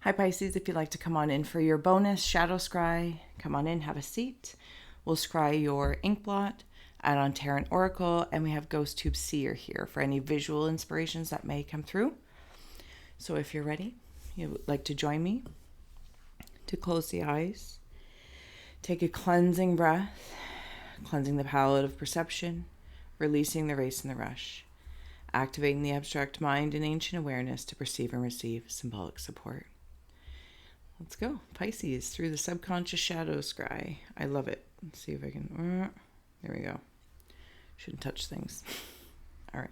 Hi Pisces, if you'd like to come on in for your bonus shadow scry, come on in, have a seat. We'll scry your ink blot, add on Tarot Oracle, and we have Ghost Tube Seer here for any visual inspirations that may come through. So if you're ready, you would like to join me to close the eyes. Take a cleansing breath, cleansing the palette of perception, releasing the race and the rush, activating the abstract mind and ancient awareness to perceive and receive symbolic support. Let's go. Pisces, through the subconscious shadow scry. I love it. Let's see if I can... There we go. Shouldn't touch things. All right.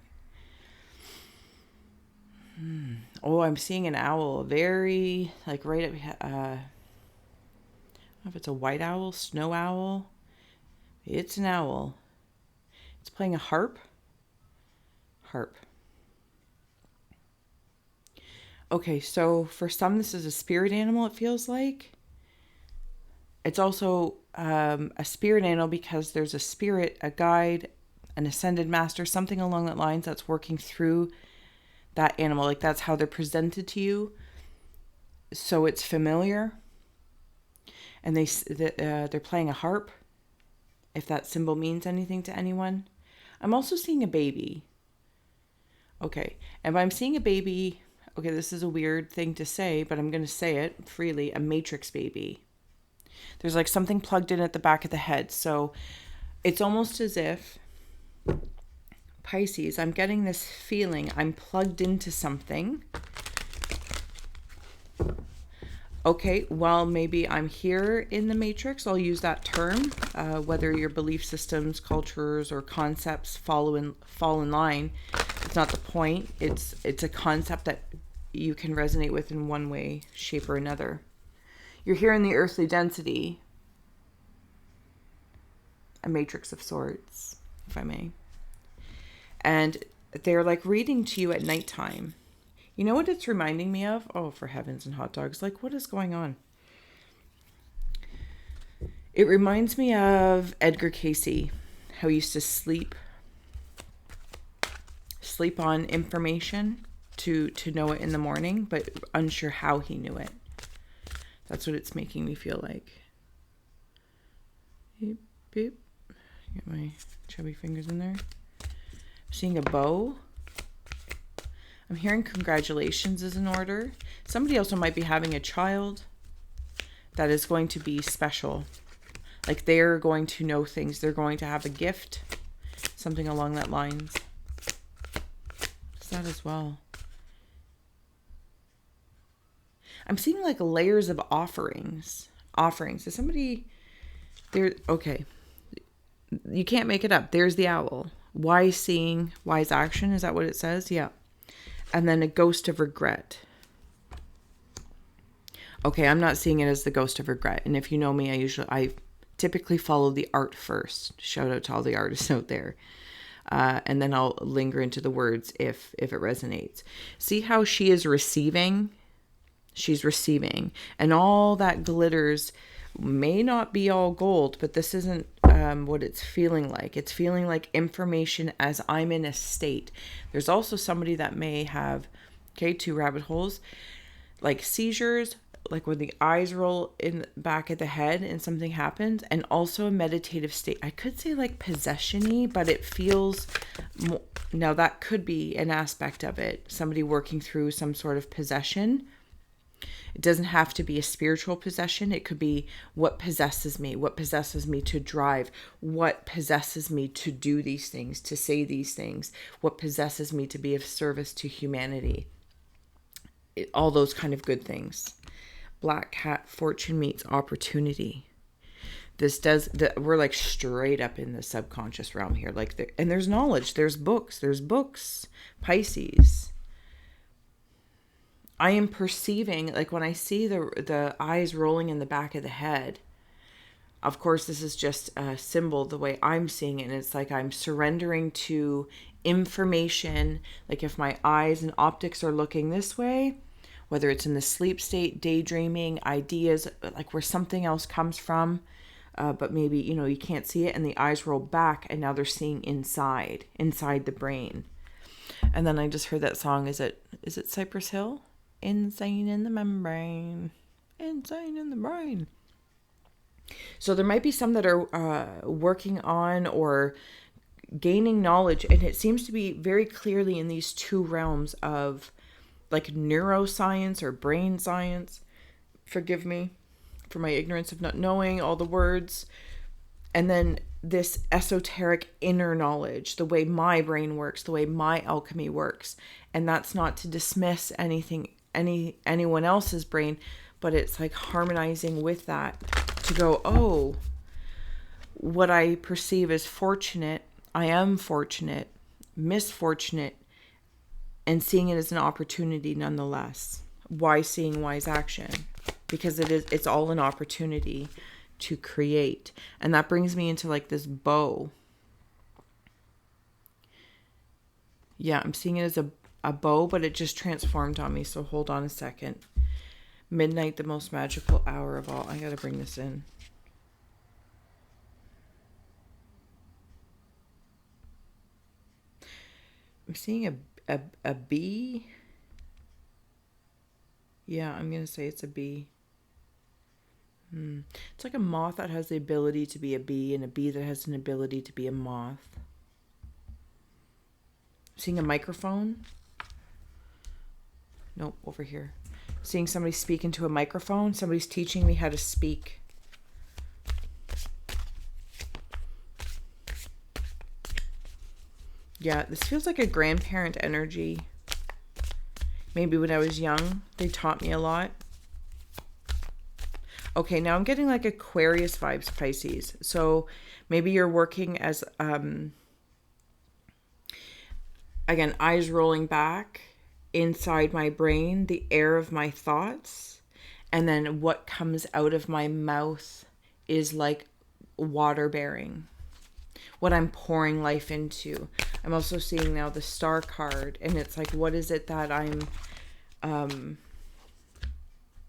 Oh, I'm seeing an owl. Very, like right up... I don't know if it's a white owl, snow owl. It's an owl. It's playing a harp. Harp. Okay, so for some, this is a spirit animal, it feels like. It's also a spirit animal because there's a spirit, a guide, an ascended master, something along that lines that's working through that animal. Like that's how they're presented to you. So it's familiar. And they're playing a harp, if that symbol means anything to anyone. I'm also seeing a baby. Okay, and I'm seeing a baby... Okay, this is a weird thing to say, but I'm going to say it freely. A matrix baby. There's like something plugged in at the back of the head. So it's almost as if, Pisces, I'm getting this feeling I'm plugged into something. Okay, well, maybe I'm here in the matrix. I'll use that term. Whether your belief systems, cultures, or concepts fall in line, it's not the point. It's a concept that you can resonate with in one way, shape, or another. You're here in the earthly density, a matrix of sorts, if I may. And they're like reading to you at nighttime. You know what it's reminding me of? Oh, for heavens and hot dogs. Like, what is going on? It reminds me of Edgar Cayce, how he used to sleep on information to know it in the morning, but unsure how he knew it. That's what it's making me feel like. Beep, beep. Get my chubby fingers in there. I'm seeing a bow. I'm hearing congratulations is in order. Somebody also might be having a child that is going to be special. Like they're going to know things. They're going to have a gift. Something along that lines. Is that as well? I'm seeing like layers of offerings. Is somebody there? Okay. You can't make it up. There's the owl. Wise seeing, wise action. Is that what it says? Yeah. And then a ghost of regret. Okay, I'm not seeing it as the ghost of regret. And if you know me, I typically follow the art first. Shout out to all the artists out there. And then I'll linger into the words if it resonates. See how she is receiving? She's receiving. And all that glitters may not be all gold, but this isn't what it's feeling like. It's feeling like information as I'm in a state. There's also somebody that may have, two rabbit holes, like seizures, like when the eyes roll in the back of the head and something happens, and also a meditative state. I could say like possession-y, but it feels more, now that could be an aspect of it. Somebody working through some sort of possession. It doesn't have to be a spiritual possession. It could be what possesses me to drive, what possesses me to do these things, to say these things, what possesses me to be of service to humanity. All those kind of good things. Black cat, fortune meets opportunity. We're like straight up in the subconscious realm here. And there's knowledge, there's books, Pisces. I am perceiving, like when I see the eyes rolling in the back of the head, of course, this is just a symbol the way I'm seeing it. And it's like I'm surrendering to information. Like if my eyes and optics are looking this way, whether it's in the sleep state, daydreaming, ideas, like where something else comes from, but maybe, you can't see it and the eyes roll back and now they're seeing inside the brain. And then I just heard that song. Is it Cypress Hill? Insane in the membrane. Insane in the brain. So there might be some that are working on or gaining knowledge, and it seems to be very clearly in these two realms of like neuroscience or brain science. Forgive me for my ignorance of not knowing all the words. And then this esoteric inner knowledge, the way my brain works, the way my alchemy works. And that's not to dismiss anyone else's brain, but it's like harmonizing with that to go, oh, what I perceive as fortunate, I am fortunate, misfortunate, and seeing it as an opportunity nonetheless. Why seeing wise action? Because it's all an opportunity to create. And that brings me into like this bow. Yeah, I'm seeing it as a bow, but it just transformed on me. So hold on a second. Midnight, the most magical hour of all. I gotta bring this in. I'm seeing a bee. Yeah, I'm gonna say it's a bee. It's like a moth that has the ability to be a bee and a bee that has an ability to be a moth. Seeing a microphone. Nope, over here. Seeing somebody speak into a microphone. Somebody's teaching me how to speak. Yeah, this feels like a grandparent energy. Maybe when I was young, they taught me a lot. Okay, now I'm getting like Aquarius vibes, Pisces. So maybe you're working as, again, eyes rolling back inside my brain, the air of my thoughts. And then what comes out of my mouth is like water bearing. What I'm pouring life into. I'm also seeing now the Star card, and it's like, what is it that I'm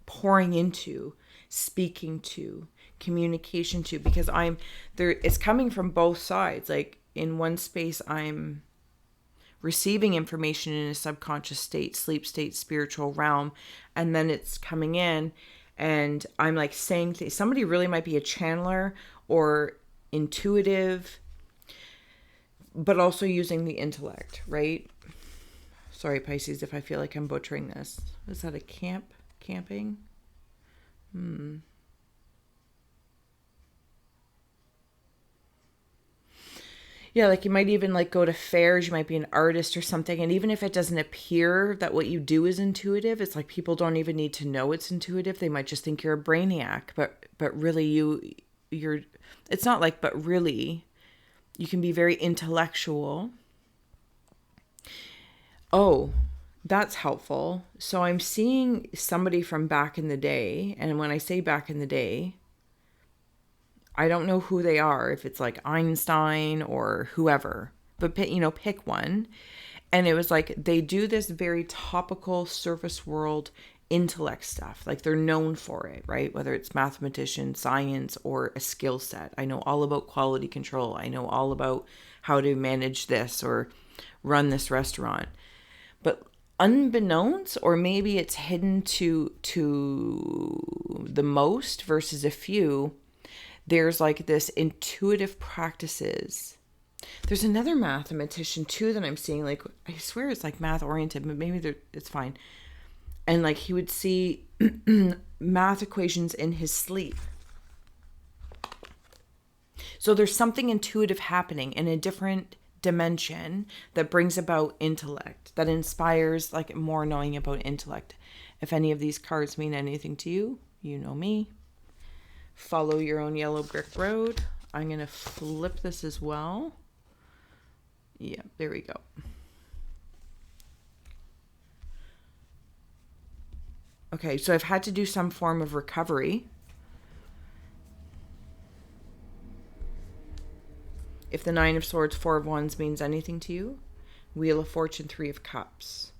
pouring into, speaking to, communication to? Because I'm there, it's coming from both sides. Like in one space, I'm receiving information in a subconscious state, sleep state, spiritual realm, and then it's coming in, and I'm like saying things. Somebody really might be a channeler or intuitive, but also using the intellect, right? Sorry, Pisces, if I feel like I'm butchering this. Is that a camping? Yeah, like you might even like go to fairs, you might be an artist or something, and even if it doesn't appear that what you do is intuitive, it's like people don't even need to know it's intuitive. They might just think you're a brainiac, but really you're it's not like but really you can be very intellectual. Oh, that's helpful. So I'm seeing somebody from back in the day, and when I say back in the day, I don't know who they are, if it's like Einstein or whoever, but pick one. And it was like they do this very topical surface world intellect stuff. Like they're known for it, right? Whether it's mathematician, science, or a skill set. I know all about quality control. I know all about how to manage this or run this restaurant. But unbeknownst, or maybe it's hidden to the most versus a few, there's like this intuitive practices. There's another mathematician too that I'm seeing, like I swear it's like math oriented, but maybe it's fine. And like he would see math equations in his sleep. So there's something intuitive happening in a different dimension that brings about intellect, that inspires like more knowing about intellect. If any of these cards mean anything to you, you know me. Follow your own yellow brick road. I'm going to flip this as well. Yeah, there we go. Okay, so I've had to do some form of recovery. If the Nine of Swords, Four of Wands means anything to you, Wheel of Fortune, Three of Cups.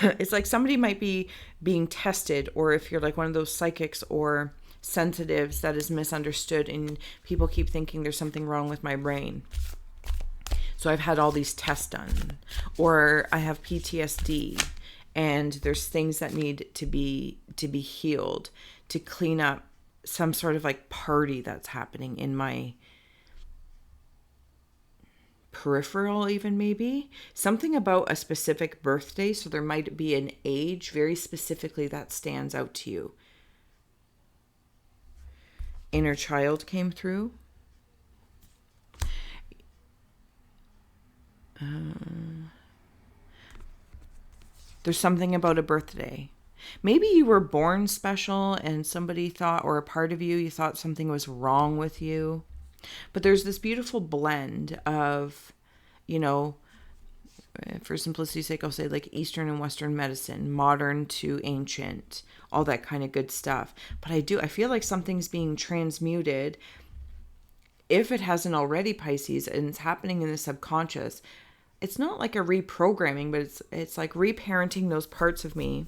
It's like somebody might be being tested, or if you're like one of those psychics or sensitives that is misunderstood, and people keep thinking there's something wrong with my brain. So I've had all these tests done, or I have PTSD, and there's things that need to be healed, to clean up some sort of like party that's happening in my peripheral, even maybe something about a specific birthday. So there might be an age very specifically that stands out to you. Inner child came through. There's something about a birthday. Maybe you were born special and somebody thought, or a part of you thought something was wrong with you. But there's this beautiful blend of, for simplicity's sake, I'll say like Eastern and Western medicine, modern to ancient, all that kind of good stuff. But I feel like something's being transmuted, if it hasn't already, Pisces, and it's happening in the subconscious. It's not like a reprogramming, but it's like reparenting those parts of me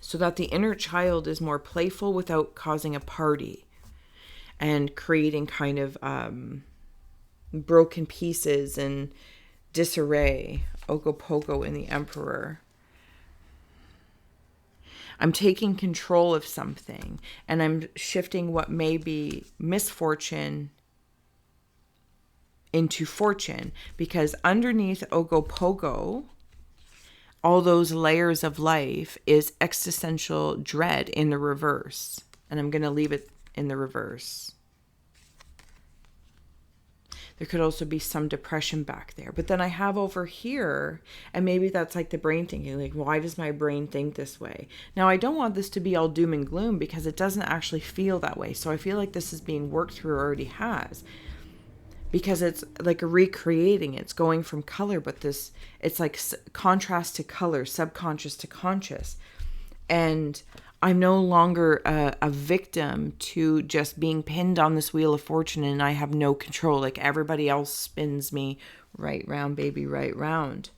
so that the inner child is more playful without causing a party and creating kind of broken pieces and disarray. Ogopogo in the Emperor. I'm taking control of something, and I'm shifting what may be misfortune into fortune, because underneath Ogopogo, all those layers of life, is existential dread in the reverse. And I'm going to leave it in the reverse. There could also be some depression back there. But then I have over here, and maybe that's like the brain thinking, like, why does my brain think this way? Now, I don't want this to be all doom and gloom, because it doesn't actually feel that way. So I feel like this is being worked through, or already has. Because it's like recreating, it's going from color, but it's like contrast to color, subconscious to conscious. And I'm no longer a victim to just being pinned on this wheel of fortune, and I have no control. Like everybody else spins me right round, baby, right round.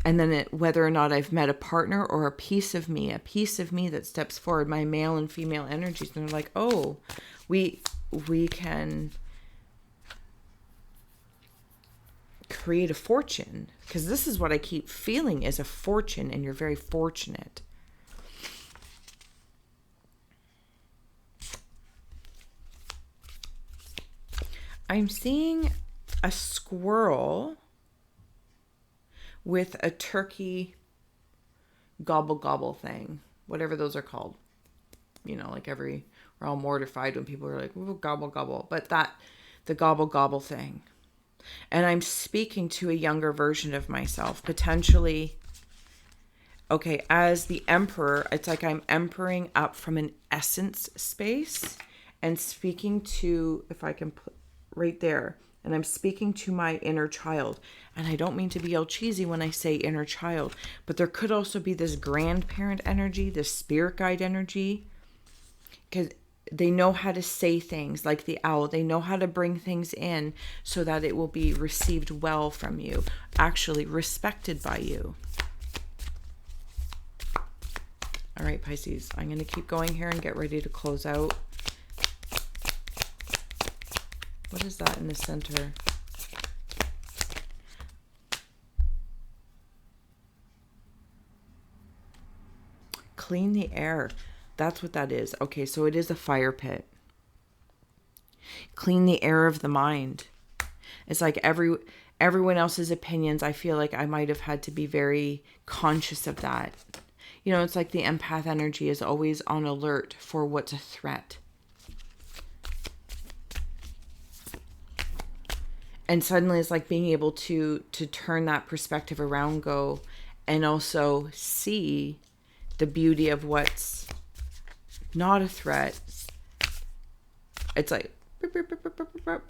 And then whether or not I've met a partner or a piece of me that steps forward, my male and female energies, and they're like, oh, we can create a fortune, because this is what I keep feeling is a fortune, and you're very fortunate. I'm seeing a squirrel with a turkey gobble gobble thing, whatever those are called. Like we're all mortified when people are like, ooh, gobble gobble, but the gobble gobble thing. And I'm speaking to a younger version of myself, potentially. Okay, as the Emperor, it's like I'm emperoring up from an essence space and speaking to, if I can put right there, and I'm speaking to my inner child. And I don't mean to be all cheesy when I say inner child, but there could also be this grandparent energy, this spirit guide energy, because they know how to say things like the owl. They know how to bring things in so that it will be received well from you, actually respected by you. All right, Pisces, I'm going to keep going here and get ready to close out. What is that in the center? Clean the air. That's what that is. Okay, so it is a fire pit. Clean the air of the mind. It's like everyone else's opinions. I feel like I might have had to be very conscious of that. It's like the empath energy is always on alert for what's a threat. And suddenly it's like being able to turn that perspective around, go, and also see the beauty of what's not a threat. It's like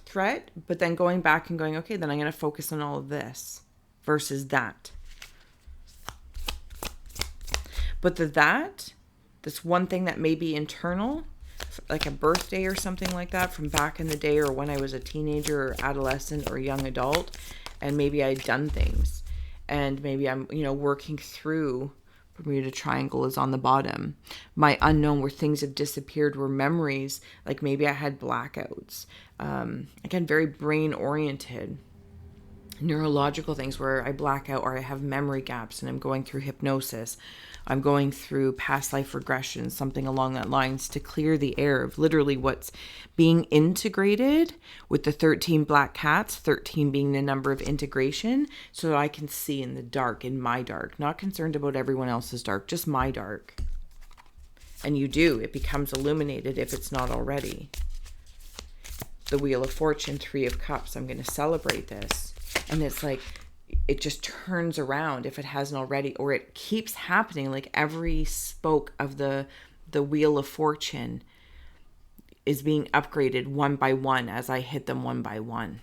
threat, but then going back and going, okay, then I'm going to focus on all of this versus that. But this one thing that may be internal, like a birthday or something like that from back in the day, or when I was a teenager or adolescent or young adult, and maybe I'd done things, and maybe I'm, working through Bermuda Triangle is on the bottom. My unknown, where things have disappeared, were memories. Like maybe I had blackouts. Again, very brain oriented. Neurological things where I black out or I have memory gaps and I'm going through hypnosis. I'm going through past life regression, something along that lines, to clear the air of literally what's being integrated with the 13 black cats, 13 being the number of integration, so that I can see in the dark, in my dark, not concerned about everyone else's dark, just my dark. And you do, it becomes illuminated if it's not already. The Wheel of Fortune, 3 of Cups, I'm going to celebrate this. And it's like, it just turns around if it hasn't already, or it keeps happening. Like every spoke of the Wheel of Fortune is being upgraded one by one as I hit them one by one.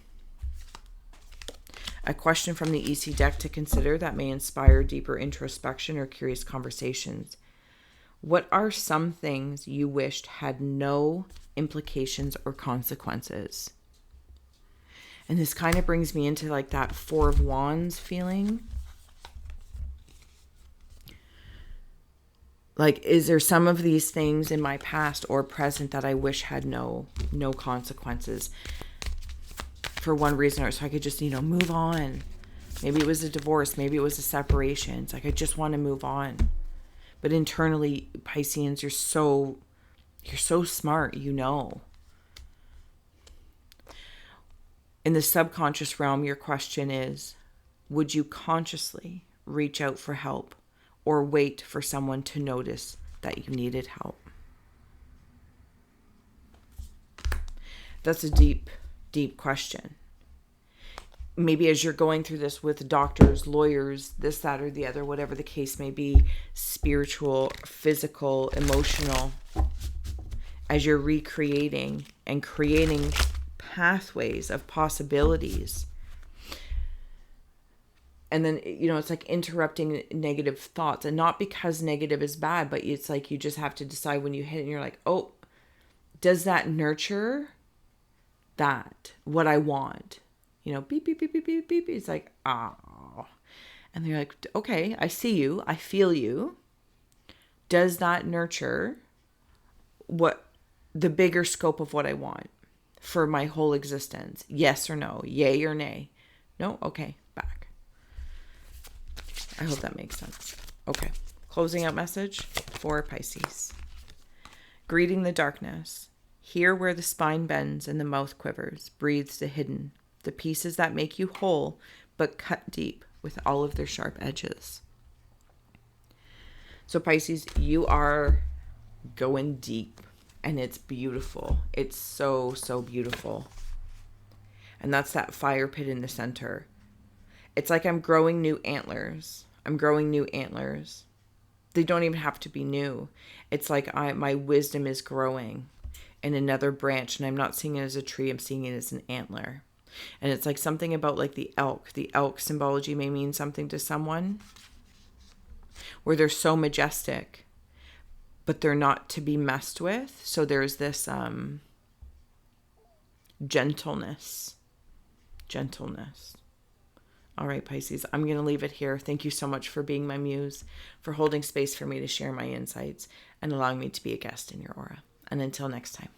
A question from the EC deck to consider that may inspire deeper introspection or curious conversations. What are some things you wished had no implications or consequences? And this kind of brings me into like that 4 of Wands feeling. Like, is there some of these things in my past or present that I wish had no consequences for one reason or so I could just, move on. Maybe it was a divorce. Maybe it was a separation. It's like, I just want to move on. But internally, Pisceans, you're so smart, In the subconscious realm, your question is, would you consciously reach out for help or wait for someone to notice that you needed help? That's a deep, deep question. Maybe as you're going through this with doctors, lawyers, this, that, or the other, whatever the case may be, spiritual, physical, emotional, as you're recreating and creating pathways of possibilities. And then, it's like interrupting negative thoughts, and not because negative is bad, but it's like you just have to decide when you hit it and you're like, oh, does that nurture what I want? Beep, beep, beep, beep, beep, beep. It's like, oh. And they're like, okay, I see you. I feel you. Does that nurture the bigger scope of what I want for my whole existence? Yes or no? Yay or nay? No? Okay, back. I hope that makes sense. Okay, closing out message for Pisces. Greeting the darkness. Here where the spine bends and the mouth quivers, breathes the hidden, the pieces that make you whole, but cut deep with all of their sharp edges. So Pisces, you are going deep. And it's beautiful. It's so, so beautiful. And that's that fire pit in the center. It's like I'm growing new antlers. They don't even have to be new. It's like my wisdom is growing in another branch. And I'm not seeing it as a tree. I'm seeing it as an antler. And it's like something about like the elk. The elk symbology may mean something to someone. Where they're so majestic, but they're not to be messed with. So there's this gentleness. All right, Pisces, I'm going to leave it here. Thank you so much for being my muse, for holding space for me to share my insights, and allowing me to be a guest in your aura. And until next time.